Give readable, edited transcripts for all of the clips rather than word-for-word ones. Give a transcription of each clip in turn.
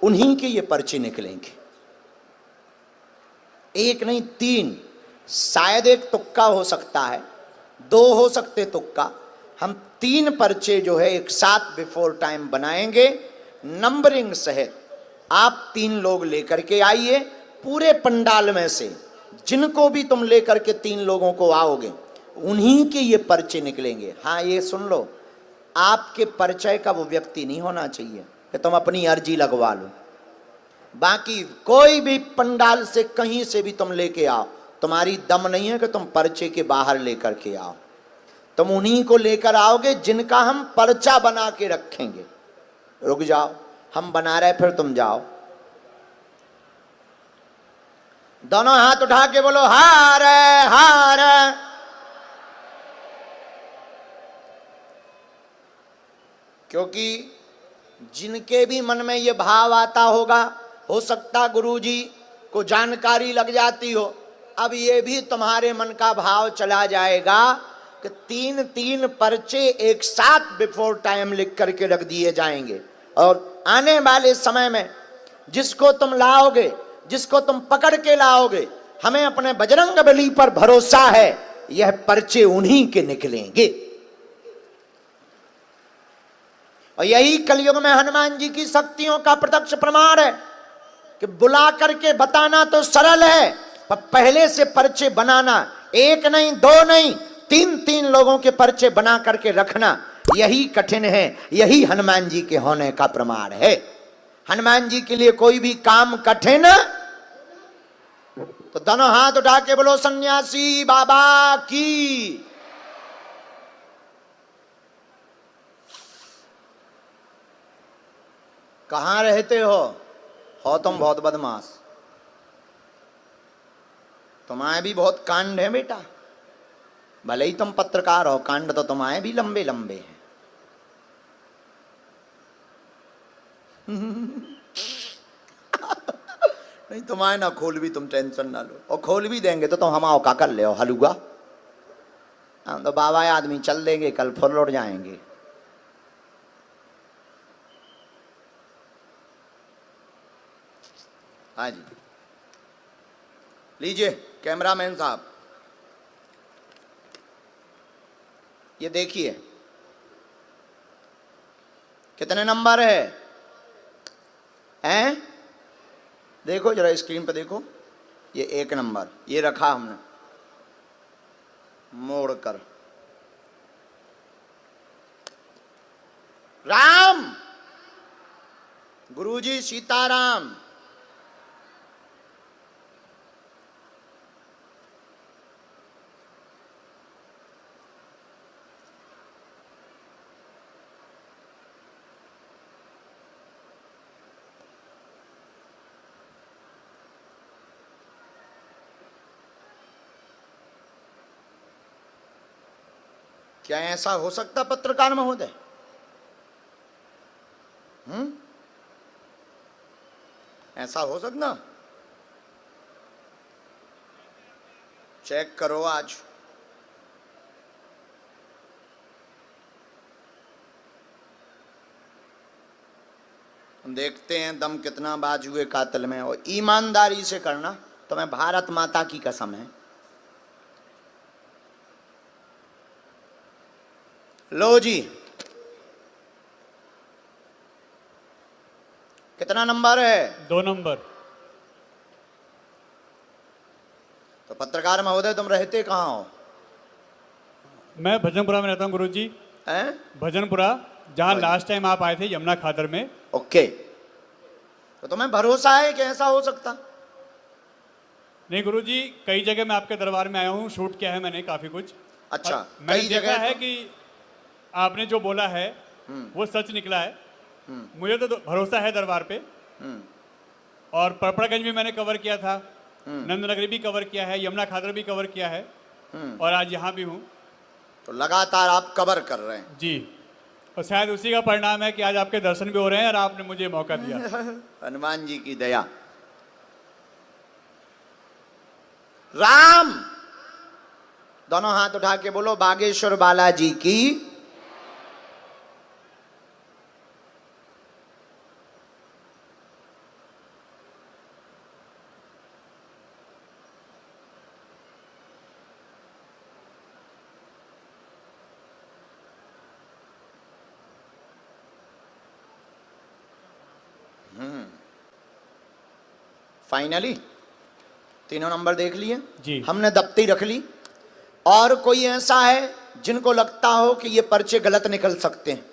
उन्हीं के ये पर्चे निकलेंगे। एक नहीं 3, शायद एक तुक्का हो सकता है, 2 हो सकते तुक्का। हम 3 पर्चे जो है एक साथ बिफोर टाइम बनाएंगे नंबरिंग सहित। आप 3 लोग लेकर के आइए पूरे पंडाल में से, जिनको भी तुम लेकर के 3 लोगों को आओगे उन्हीं के ये पर्चे निकलेंगे। हाँ ये सुन लो, आपके परिचय का वो व्यक्ति नहीं होना चाहिए कि तुम अपनी अर्जी लगवा लो। बाकी कोई भी पंडाल से कहीं से भी तुम लेके आओ, तुम्हारी दम नहीं है कि तुम पर्चे के बाहर लेकर के आओ। तुम उन्हीं को लेकर आओगे जिनका हम पर्चा बना के रखेंगे। रुक जाओ, हम बना रहे फिर तुम जाओ। दोनों हाथ उठा के बोलो हार हार। क्योंकि जिनके भी मन में ये भाव आता होगा, हो सकता गुरुजी को जानकारी लग जाती हो, अब ये भी तुम्हारे मन का भाव चला जाएगा कि 3-3 पर्चे एक साथ बिफोर टाइम लिख करके रख दिए जाएंगे। और आने वाले समय में जिसको तुम लाओगे, जिसको तुम पकड़ के लाओगे, हमें अपने बजरंग बली पर भरोसा है, यह पर्चे उन्हीं के निकलेंगे। और यही कलयुग में हनुमान जी की शक्तियों का प्रत्यक्ष प्रमाण है कि बुला करके बताना तो सरल है, पर पहले से पर्चे बनाना, 1 नहीं 2 नहीं 3-3 लोगों के पर्चे बना करके रखना, यही कठिन है। यही हनुमान जी के होने का प्रमाण है। हनुमान जी के लिए कोई भी काम कठिन। तो दोनों हाथ उठा के बोलो सन्यासी बाबा की। कहां रहते हो तुम बहुत बदमाश, तुम्हारे भी बहुत कांड है बेटा। भले ही तुम पत्रकार हो, कांड तो तुम्हारे भी लंबे लंबे हैं। नहीं तुम्हारे ना खोल भी, तुम टेंशन ना लो, और खोल भी देंगे तो तुम हमाओ का कर ले हलुआ। हम तो बाबा आदमी चल देंगे, कल फिर लौट जाएंगे। हाँ जी, लीजिए कैमरामैन साहब, ये देखिए कितने नंबर है हैं? देखो जरा स्क्रीन पे देखो, ये 1 नंबर ये रखा हमने मोड़ कर। राम, गुरुजी सीताराम। क्या ऐसा हो सकता पत्रकार महोदय? ऐसा हो सकता? चेक करो आज। हम देखते हैं दम कितना बाजुए कातिल में। और ईमानदारी से करना, तुम्हें भारत माता की कसम है। लो जी, कितना नंबर है? 2 नंबर। तो पत्रकार महोदय तुम रहते कहाँ हो? मैं भजनपुरा में रहता हूँ गुरुजी। हैं? भजनपुरा, जहाँ लास्ट टाइम आप आए थे यमुना खादर में। ओके, तो तुम्हें भरोसा है कि ऐसा हो सकता? नहीं गुरुजी, कई जगह मैं आपके दरबार में आया हूँ, शूट किया है मैंने काफी कुछ। अच्छा, मैंने देखा है कि आपने जो बोला है वो सच निकला है। मुझे तो भरोसा है दरबार पे। और परपड़ागंज भी मैंने कवर किया था, नंदनगरी भी कवर किया है, यमुना खादर भी कवर किया है, और आज यहाँ भी हूँ। तो लगातार आप कवर कर रहे हैं जी, और शायद उसी का परिणाम है कि आज आपके दर्शन भी हो रहे हैं और आपने मुझे मौका दिया। हनुमान जी की दया। राम, दोनों हाथ उठा के बोलो बागेश्वर बालाजी की। फाइनली तीनों नंबर देख लिए जी। हमने, दफ्ती रख ली। और कोई ऐसा है जिनको लगता हो कि ये पर्चे गलत निकल सकते हैं?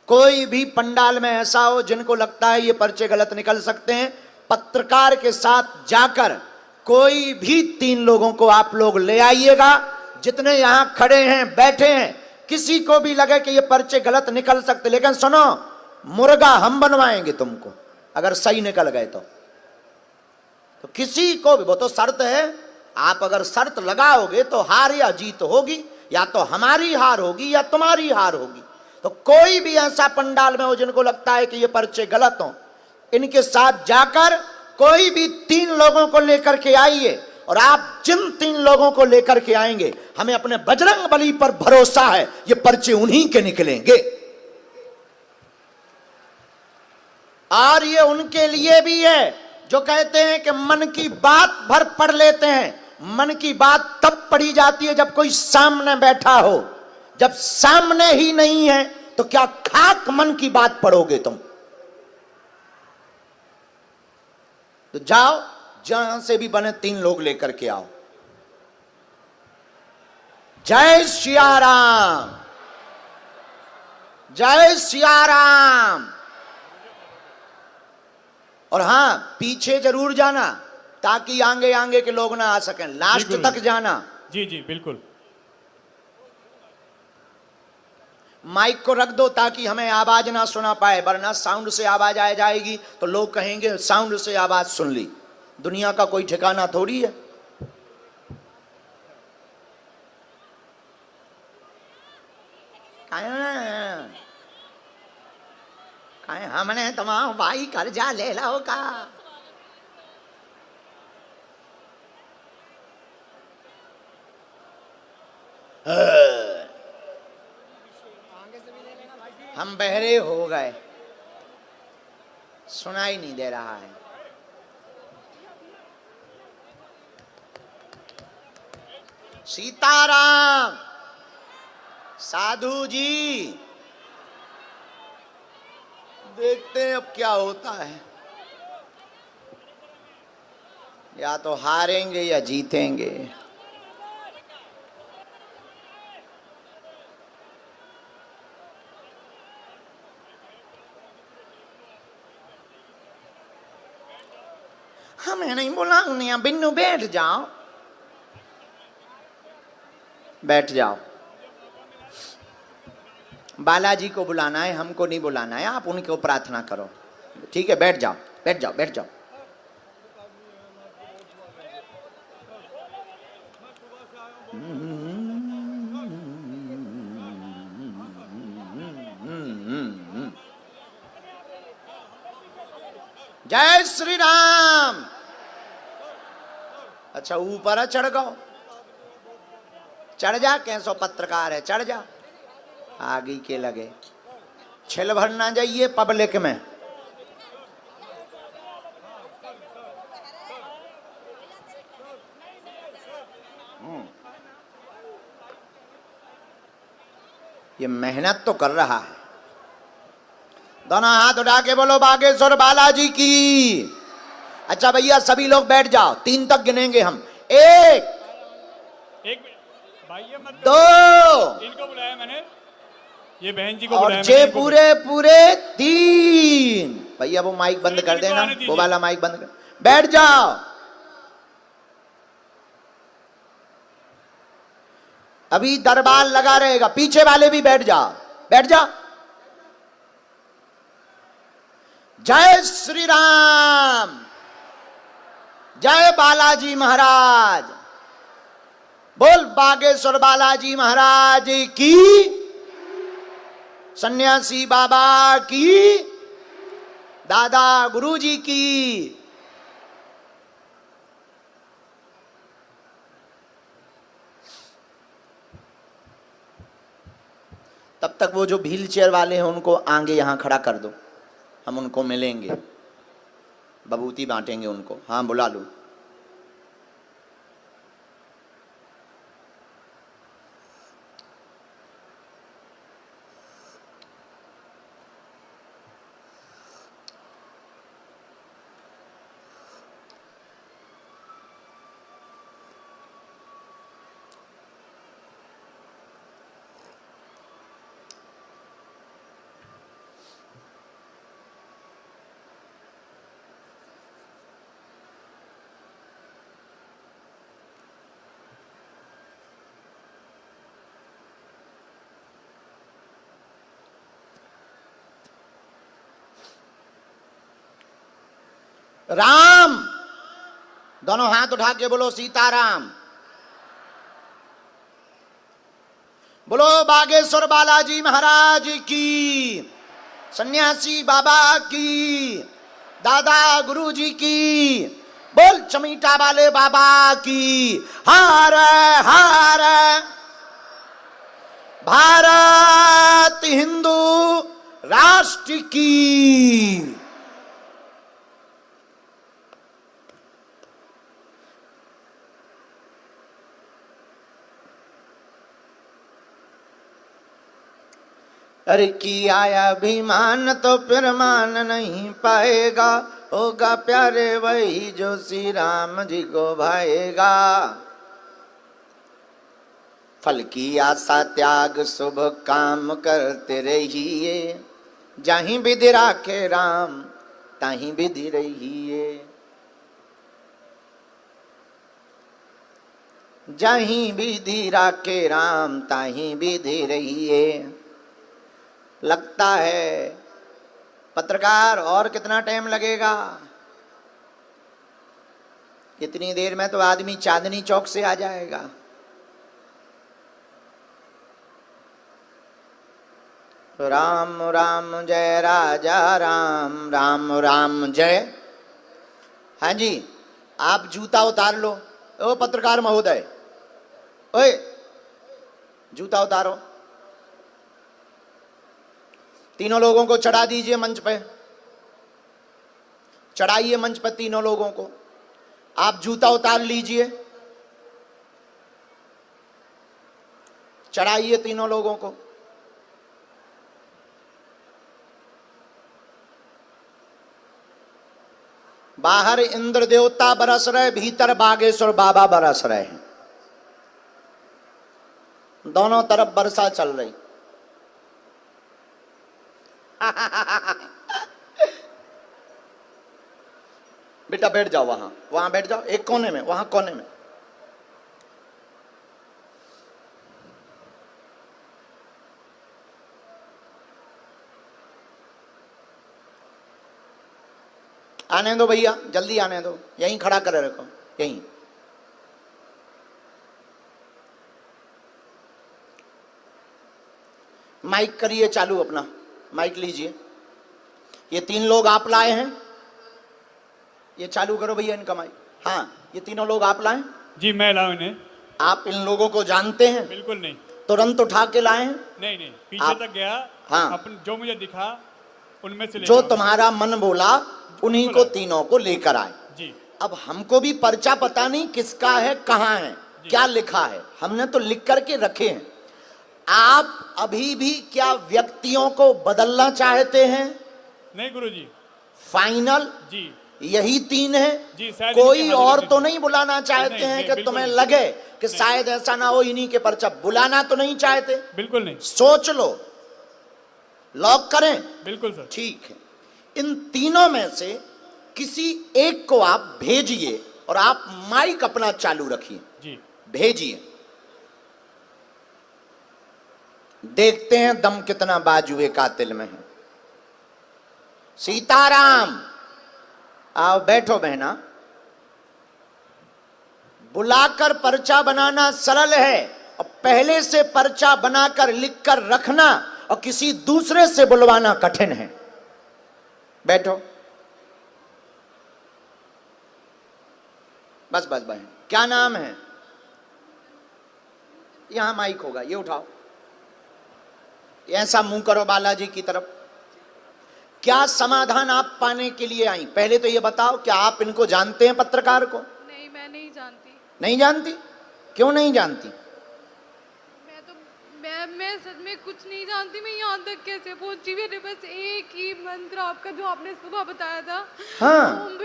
कोई भी पंडाल में ऐसा हो जिनको लगता है ये पर्चे गलत निकल सकते हैं, पत्रकार के साथ जाकर कोई भी 3 लोगों को आप लोग ले आइएगा। जितने यहां खड़े हैं, बैठे हैं, किसी को भी लगे कि ये पर्चे गलत निकल सकते, लेकिन सुनो, मुर्गा हम बनवाएंगे तुमको अगर सही निकल गए तो किसी को भी, वो तो शर्त है। आप अगर शर्त लगाओगे तो हार या जीत होगी, या तो हमारी हार होगी या तुम्हारी हार होगी। तो कोई भी ऐसा पंडाल में हो जिनको लगता है कि ये पर्चे गलत हो, इनके साथ जाकर कोई भी 3 लोगों को लेकर के आइए। और आप जिन 3 लोगों को लेकर के आएंगे, हमें अपने बजरंग बली पर भरोसा है, ये पर्चे उन्हीं के निकलेंगे। और ये उनके लिए भी है जो कहते हैं कि मन की बात भर पढ़ लेते हैं। मन की बात तब पढ़ी जाती है जब कोई सामने बैठा हो। जब सामने ही नहीं है तो क्या खाक मन की बात पढ़ोगे तुम? तो जाओ, जहां से भी बने 3 लोग लेकर के आओ। जय सिया राम, जय सिया राम। और हां, पीछे जरूर जाना ताकि आगे आगे के लोग ना आ सकें। लास्ट तक जाना। जी जी बिल्कुल। माइक को रख दो ताकि हमें आवाज ना सुना पाए, वरना साउंड से आवाज आ जाएगी तो लोग कहेंगे साउंड से आवाज सुन ली। दुनिया का कोई ठिकाना थोड़ी है। हमने तमाम भाई कर्जा ले लो का। हम बहरे हो गए, सुनाई नहीं दे रहा है। सीताराम। साधु जी, देखते हैं अब क्या होता है। या तो हारेंगे या जीतेंगे। हमें नहीं बुलाऊंगा। बिन्नू बैठ जाओ, बैठ जाओ। बालाजी को बुलाना है, हमको नहीं बुलाना है। आप उनको प्रार्थना करो, ठीक है? बैठ जाओ, बैठ जाओ, बैठ जाओ। जय श्री राम। अच्छा, ऊपर चढ़ गो, चढ़ जा। कैसो पत्रकार है, चढ़ जा। आगे के लगे छिल भर ना जाइए पब्लिक में। ये मेहनत तो कर रहा है। दोनों हाथ उठा के बोलो बागेश्वर बालाजी की। अच्छा भैया, सभी लोग बैठ जाओ, 3 तक गिनेंगे हम। 1 भाई ये मत 2, इनको बुलाया मैंने, ये बहन जी को और बुलाया जे मैंने, पूरे पूरे 3। भैया वो माइक बंद कर देना, वो वाला माइक बंद कर। बैठ जाओ। अभी दरबार लगा रहेगा, पीछे वाले भी बैठ जाओ, बैठ जाओ। जय श्री राम, जय बालाजी महाराज। बोल बागेश्वर बालाजी महाराज की, सन्यासी बाबा की, दादा गुरुजी की। तब तक वो जो व्हील चेयर वाले हैं उनको आगे यहां खड़ा कर दो, हम उनको मिलेंगे, बबूती बांटेंगे उनको। हाँ, बुला लो। राम, दोनों हाथ उठा के बोलो सीताराम। बोलो बागेश्वर बालाजी महाराज की, सन्यासी बाबा की, दादा गुरुजी की, बोल चमीटा वाले बाबा की। हार हार भारत हिंदू राष्ट्र की। अरे किया अभिमान तो फिर मान नहीं पाएगा, होगा प्यारे वही जो श्री राम जी को भाएगा। फल की आशा त्याग शुभ काम करते रहिए, जहीं विधि राखे राम ताहीं विधि रहिए। जहीं विधि राखे राम ताहीं विधि रहिए। लगता है पत्रकार और कितना टाइम लगेगा? इतनी देर में तो आदमी चांदनी चौक से आ जाएगा। राम राम जय राजा राम, राम राम जय। हाँ जी, आप जूता उतार लो। ओ पत्रकार महोदय, ओए जूता उतारो। तीनों लोगों को चढ़ा दीजिए मंच पे, चढ़ाइए मंच पे तीनों लोगों को। आप जूता उतार लीजिए, चढ़ाइए तीनों लोगों को। बाहर इंद्र देवता बरस रहे, भीतर बागेश्वर बाबा बरस रहे हैं। दोनों तरफ वर्षा चल रही। बेटा बैठ जाओ, वहां बैठ जाओ, एक कोने में, वहां कोने में। आने दो भैया, जल्दी आने दो, यहीं खड़ा कर रखो, यहीं। माइक करिए चालू अपना, माइक लीजिए। ये तीन लोग आप लाए हैं, ये चालू करो भैया इनका माइक। हाँ, ये तीनों लोग आप लाए? जी मैं लाऊं इन्हें। आप इन लोगों को जानते हैं? बिल्कुल नहीं। तुरंत उठा के लाए हैं? नहीं नहीं, पीछे तक गया। हाँ, अपन जो मुझे दिखा उनमें से जो तुम्हारा मन बोला उन्हीं को तीनों को लेकर आए जी। अब हमको भी पर्चा पता नहीं किसका है, कहाँ है, क्या लिखा है, हमने तो लिख करके रखे हैं। आप अभी भी क्या व्यक्तियों को बदलना चाहते हैं? नहीं गुरुजी। फाइनल जी यही तीन है जी। शायद कोई और तो नहीं बुलाना चाहते हैं कि तुम्हें लगे कि शायद ऐसा ना हो इन्हीं के पर्चा? बुलाना तो नहीं चाहते? बिल्कुल नहीं। सोच लो, लॉक करें? बिल्कुल सर। ठीक है, इन तीनों में से किसी एक को आप भेजिए और आप माइक अपना चालू रखिए जी। भेजिए, देखते हैं दम कितना बाजुए कातिल में है। सीताराम, आओ बैठो बहना। बुलाकर पर्चा बनाना सरल है और पहले से पर्चा बनाकर लिखकर रखना और किसी दूसरे से बुलवाना कठिन है। बैठो, बस बस बहन। क्या नाम है? यहां माइक होगा, ये उठाओ, ऐसा मुंह करो बालाजी की तरफ। क्या समाधान आप पाने के लिए आई? पहले तो ये बताओ, क्या आप इनको जानते हैं, पत्रकार को? नहीं, मैं नहीं जानती। नहीं जानती? क्यों नहीं जानती? मैं सच में कुछ नहीं जानती। मैं यहाँ तक कैसे पहुंची? मैंने बस एक ही मंत्र आपका जो आपने सुबह बताया था, हाँ, ओम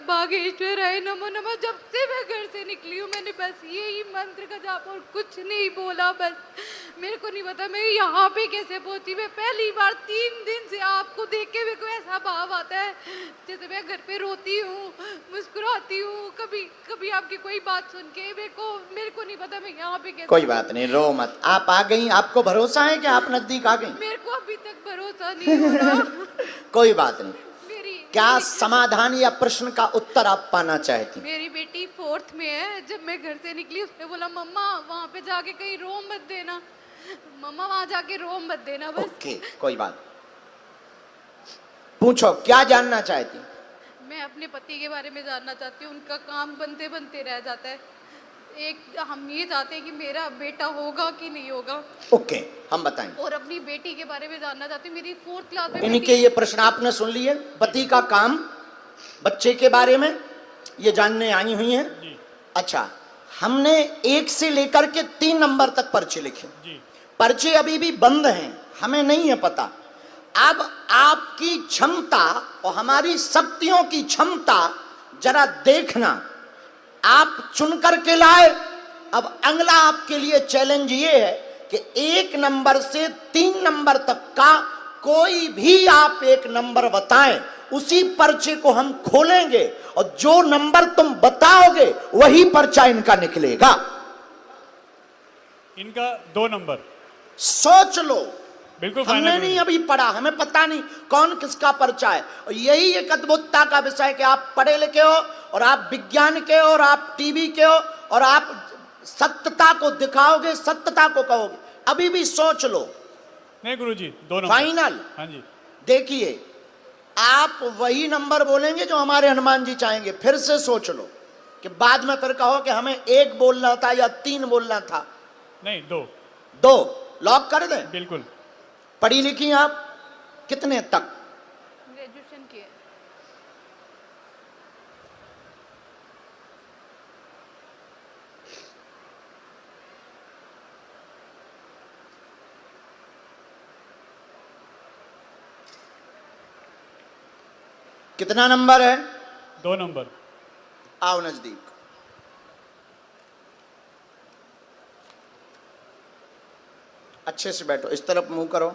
बागेश्वर है नमो नमः, जब से मैं घर से निकली हूँ मैंने बस यही मंत्र का जाप और कुछ नहीं बोला। बस मेरे को नहीं पता मैं यहाँ पे कैसे पहुंची। मैं पहली बार 3 दिन से आपको देख के मेरे को ऐसा भाव आता है जैसे मैं घर पे रोती हूँ, मुस्कुराती हूँ, कभी कभी आपकी कोई बात सुन के मेरे को नहीं पता मैं यहाँ पे कैसे। कोई बात नहीं, रो मत। आप आ गई, आपको भरोसा है कि आप नजदीक आ गई? मेरे को अभी तक भरोसा नहीं हो रहा। कोई बात नहीं। क्या समाधान या प्रश्न का उत्तर आप पाना चाहती हैं? मेरी बेटी 4th में है। जब मैं घर से निकली उसने बोला मम्मा वहाँ पे जाके कहीं रो मत देना, मम्मा वहाँ जाके रो मत देना बस। ओके, कोई बात। पूछो, क्या जानना चाहती हैं? मैं अपने पति के बारे में जानना चाहती हूँ। उनका काम बनते बनते रह जाता है। एक हम ये चाहते हैं कि मेरा बेटा होगा कि नहीं होगा, ओके, हम बताएंगे। और अपनी बेटी के बारे में जानना चाहती हूँ। मेरी 4th क्लास में इनके बेटी ये प्रश्न आपने सुन लिए। पति का काम, बच्चे के बारे में ये जानने आई हुई हैं। जी अच्छा, हमने 1 से लेकर के 3 नंबर तक पर्चे लिखे। जी पर्चे अभी भी बंद हैं, हमें नहीं है पता। अब आपकी क्षमता और हमारी शक्तियों की क्षमता जरा देखना। आप चुन करके लाए। अब अगला आपके लिए चैलेंज ये है कि 1 नंबर से 3 नंबर तक का कोई भी आप एक नंबर बताएं, उसी पर्चे को हम खोलेंगे और जो नंबर तुम बताओगे वही पर्चा इनका निकलेगा। इनका 2 नंबर। सोच लो। बिल्कुल हमने फाइनल नहीं अभी पढ़ा, हमें पता नहीं कौन किसका पर्चा है। और यही एक अद्भुतता का विषय कि आप पढ़े लिखे हो और आप विज्ञान के हो और आप टीवी के हो और आप सत्यता को दिखाओगे, सत्यता को कहोगे। अभी भी सोच लो। नहीं गुरुजी, 2 नंबर फाइनल। हाँ जी। देखिए, आप वही नंबर बोलेंगे जो हमारे हनुमान जी चाहेंगे। फिर से सोच लो कि बाद में फिर कहो कि हमें 1 बोलना था या 3 बोलना था। नहीं 2। 2 लॉक कर दें। बिल्कुल। पढ़ी लिखी आप कितने तक? ग्रेजुएशन की है। कितना नंबर है? 2 नंबर। आओ नजदीक। अच्छे से बैठो, इस तरफ मुंह करो।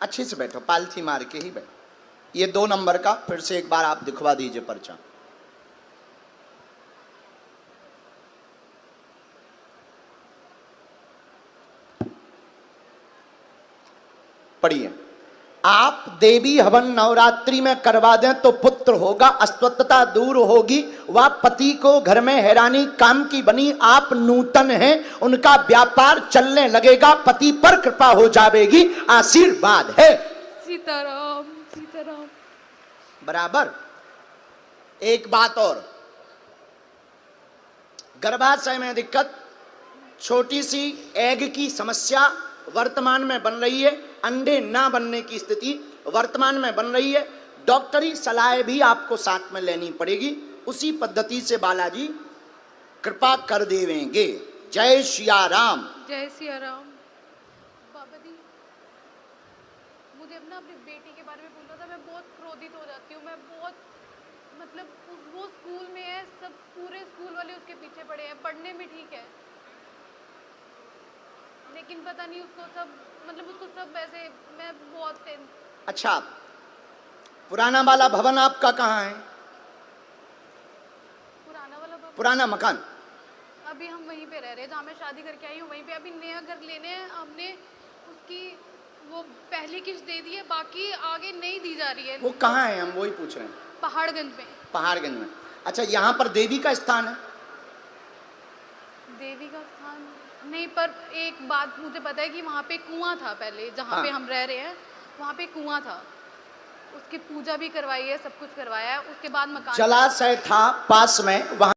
अच्छे से बैठो, पालथी मार के ही बैठो। ये 2 नंबर का फिर से एक बार आप दिखवा दीजिए पर्चा। पढ़िए। आप देवी हवन नवरात्रि में करवा दें तो पुत्र होगा, अस्वस्थता दूर होगी, वह पति को घर में हैरानी काम की बनी। आप नूतन हैं, उनका व्यापार चलने लगेगा, पति पर कृपा हो जाएगी, आशीर्वाद है। सीताराम सीताराम। बराबर। एक बात और, गर्भाशय में दिक्कत, छोटी सी एग की समस्या वर्तमान में बन रही है, अंडे ना बनने की स्थिति वर्तमान में बन रही है। डॉक्टरी सलाह भी आपको साथ में लेनी पड़ेगी। उसी पद्धति से बालाजी कृपा कर देवेंगे। जय सिया राम। जय सिया राम। बाबा जी, मुझे अपना अपनी बेटी के बारे में पूछना था। मैं बहुत क्रोधित हो जाती हूँ। मैं बहुत मतलब वो स्कूल में है, सब पूरे स्कूल वाले उसके पीछे पड़े हैं। पढ़ने में ठीक है, लेकिन पता नहीं उसको सब मतलब उसको सब ऐसे, मैं बहुत अच्छा, पुराना वाला भवन आपका कहाँ है? पुराना वाला बाबा, पुराना मकान? अभी हम वहीं पे रह रहे हैं जहाँ मैं शादी करके आई हूँ, वहीं पे। अभी नया घर लेने हैं हमने। उसकी वो पहली किस्त दे दी है, बाकी आगे नहीं दी जा रही है। वो कहाँ है, हम वही पूछ रहे हैं। पहाड़गंज में। पहाड़गंज में। अच्छा, यहाँ पर देवी का स्थान है? देवी का स्थान नहीं, पर एक बात मुझे पता है कि वहाँ पे कुआं था पहले, जहाँ पे हम रह रहे हैं वहाँ पे कुआं था। उसकी पूजा भी करवाई है, सब कुछ करवाया है। उसके बाद मकान जलाशय था पास में, वहाँ